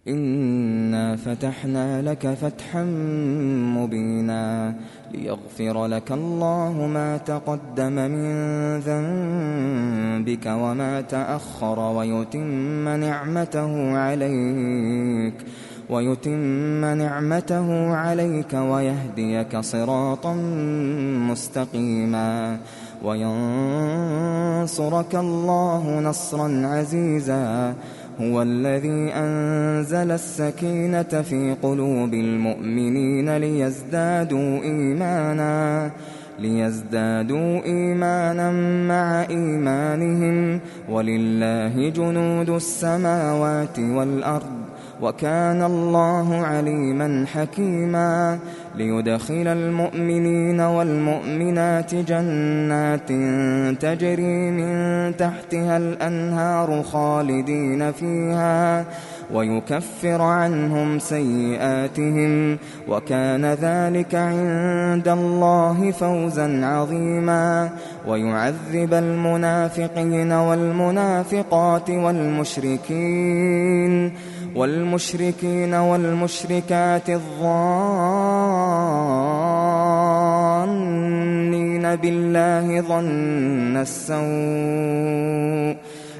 إنا فتحنا لك فتحا مبينا ليغفر لك الله ما تقدم من ذنبك وما تأخر ويتم نعمته عليك ويهديك صراطا مستقيما وينصرك الله نصرا عزيزا. هو الذي أنزل السكينة في قلوب المؤمنين ليزدادوا إيمانا مع إيمانهم ولله جنود السماوات والأرض وكان الله عليما حكيما. ليدخل المؤمنين والمؤمنات جنات تجري من تحتها الأنهار خالدين فيها ويكفر عنهم سيئاتهم وكان ذلك عند الله فوزا عظيما. ويعذب المنافقين والمنافقات والمشركين والمشركات الظانين بالله ظن السوء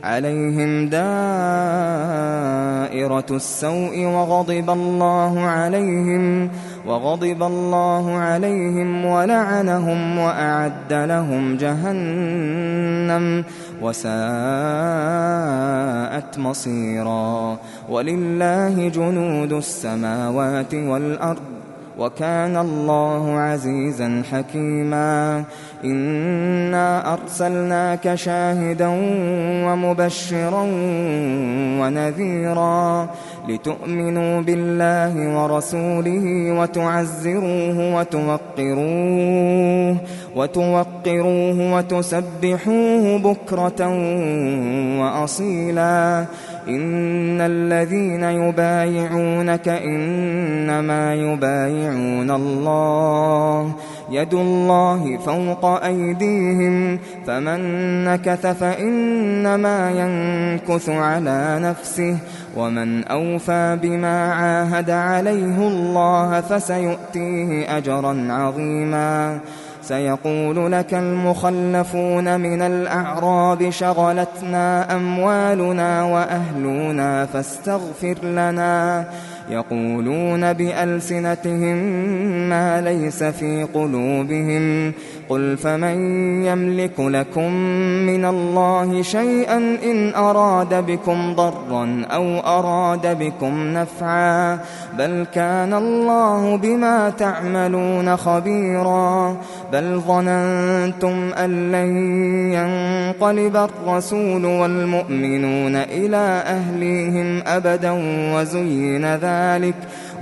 عليهم دائرة السوء وغضب الله عليهم ولعنهم وأعد لهم جهنم وساءت مصيرا. ولله جنود السماوات والأرض وكان الله عزيزا حكيما. إنا أرسلناك شاهدا ومبشرا ونذيرا لتؤمنوا بالله ورسوله وتوقروه وتسبحوه بكرة وأصيلا. إن الذين يبايعونك إنما يبايعون الله يد الله فوق أيديهم فمن نكث فإنما ينكث على نفسه ومن أوفى بما عاهد عليه الله فسيؤتيه أجرا عظيما. سيقول لك المخلفون من الأعراب شغلتنا أموالنا وأهلنا فاستغفر لنا يقولون بألسنتهم ما ليس في قلوبهم قل فمن يملك لكم من الله شيئا إن أراد بكم ضرا أو أراد بكم نفعا بل كان الله بما تعملون خبيرا. بل ظننتم أن لن ينقلب الرسول والمؤمنون إلى أهليهم أبدا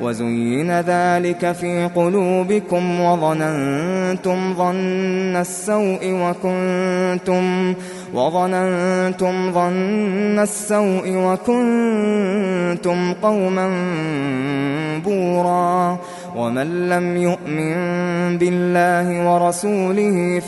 وزين ذلك في قلوبكم وظننتم ظن السوء وكنتم قوما بورا. ومن لم يؤمن بالله ورسوله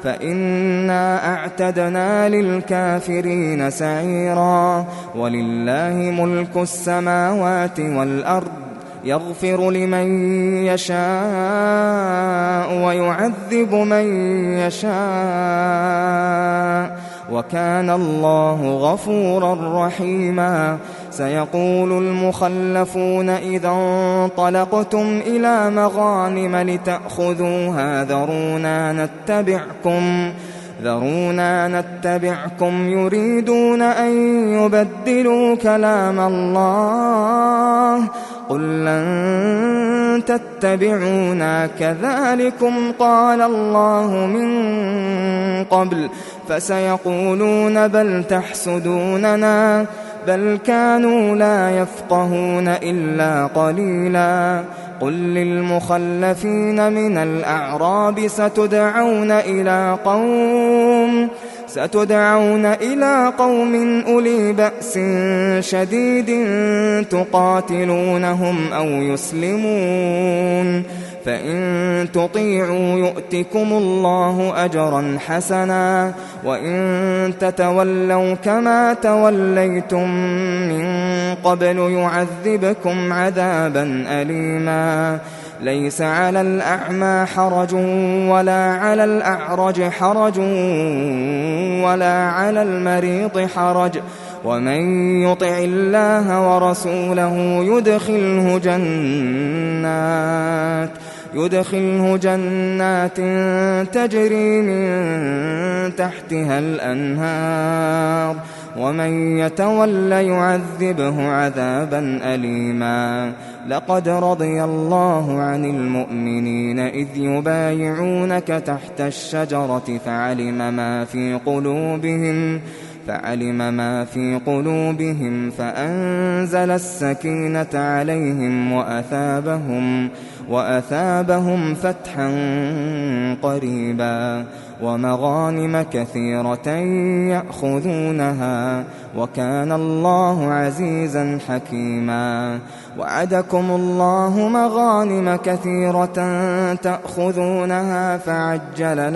فإنا أعتدنا للكافرين سعيرا. ولله ملك السماوات والأرض يغفر لمن يشاء ويعذب من يشاء وكان الله غفورا رحيما. سيقول المخلفون إذا انطلقتم إلى مغانم لتأخذوها ذرونا نتبعكم يريدون أن يبدلوا كلام الله قل لن تتبعونا كذلكم قال الله من قبل فسيقولون بل تحسدوننا بل كانوا لا يفقهون إلا قليلا. قل ستدعون إلى قوم أولي بأس شديد تقاتلونهم أو يسلمون، فإن تطيعوا يؤتكم الله أجرا حسنا، وإن تتولوا كما توليتم من قبل يعذبكم عذابا أليما. ليس على الأعمى حرج ولا على الأعرج حرج ولا على المريض حرج، ومن يطع الله ورسوله يدخله جنات تجري من تحتها الأنهار، ومن يتول يعذبه عذابا أليما. لقد رضي الله عن المؤمنين إذ يبايعونك تحت الشجرة فعلم ما في قلوبهم فأنزل السكينة عليهم وأثابهم فتحا قريبا ومغانم كثيرة يأخذونها، وكان الله عزيزا حكيما. وعدكم الله مغانم كثيرة تأخذونها فعجل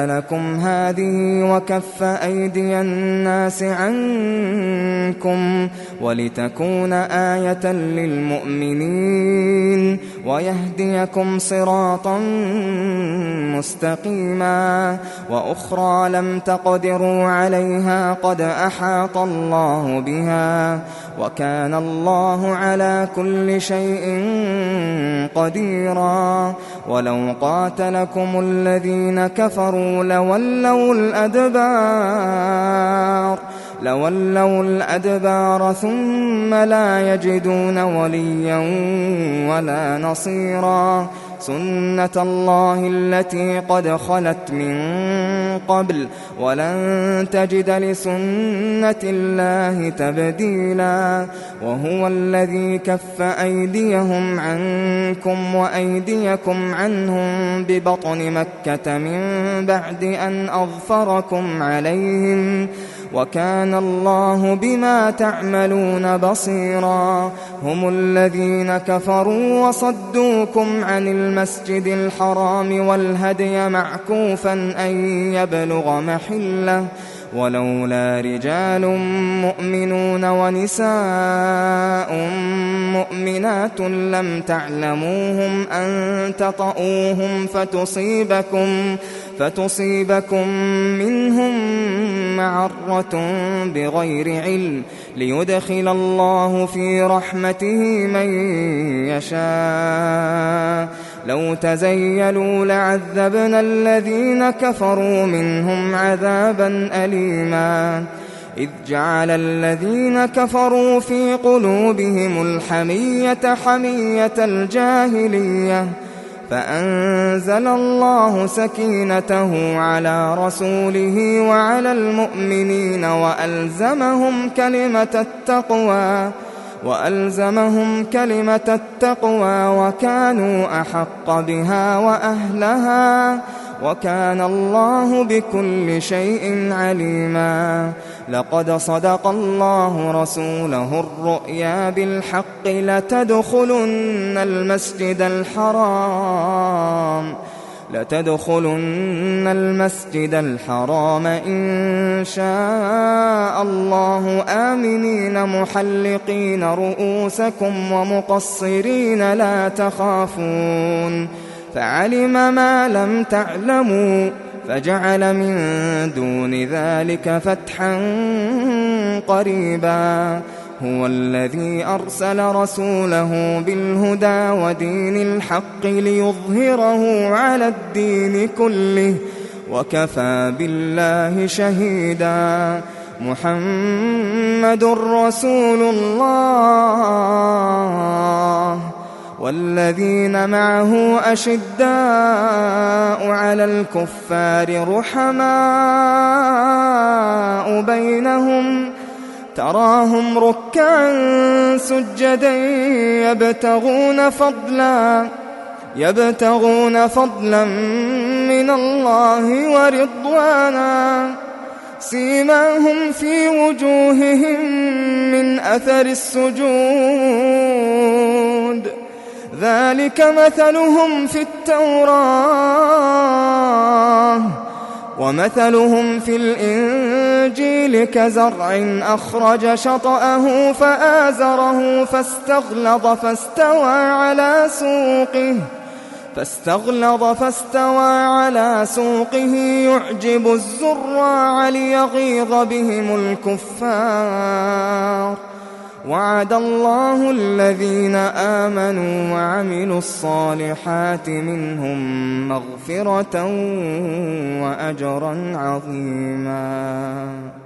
لكم هذه وكف أيدي الناس عنكم ولتكون آية للمؤمنين ويهديكم صراطا مستقيما. وأخرى لم تقدروا عليها قد أحاط الله بها، وكان الله على كل شيء قديرا. ولو قاتلكم الذين كفروا لولوا الأدبار ثم لا يجدون وليا ولا نصيرا. سنة الله التي قد خلت من قبل ولن تجد لسنة الله تبديلا. وهو الذي كف أيديهم عنكم وأيديكم عنهم ببطن مكة من بعد أن أظفركم عليهم، وكان الله بما تعملون بصيرا. هم الذين كفروا وصدوكم عن المسجد الحرام والهدي معكوفا أن يبلغ محله، ولولا رجال مؤمنون ونساء مؤمنات لم تعلموهم أن تطؤوهم فتصيبكم منهم معرة بغير علم ليدخل الله في رحمته من يشاء. لو تزيلوا لعذبنا الذين كفروا منهم عذابا أليما. إذ جعل الذين كفروا في قلوبهم الحمية حمية الجاهلية، فأنزل الله سكينته على رسوله وعلى المؤمنين وألزمهم كلمة التقوى وكانوا أحق بها وأهلها، وكان الله بكل شيء عليما. لقد صدق الله رسوله الرؤيا بالحق لتدخلن المسجد الحرام إن شاء الله آمنين محلقين رؤوسكم ومقصرين لا تخافون، فعلم ما لم تعلموا فجعل من دون ذلك فتحا قريبا. هو الذي أرسل رسوله بالهدى ودين الحق ليظهره على الدين كله وكفى بالله شهيدا. محمد رسول الله والذين معه أشداء على الكفار رحماء بينهم، تراهم ركعا سجدا يبتغون فضلا من من الله ورضوانا سيماهم في وجوههم من أثر السجود ذلك مثلهم في التوراة ومثلهم في الإنجيل كزرع أخرج شطأه فآزره فاستغلظ فاستوى على سوقه يعجب الزراع ليغيظ بهم الكفار وعد الله الذين آمنوا وعملوا الصالحات منهم مغفرة وأجرا عظيما.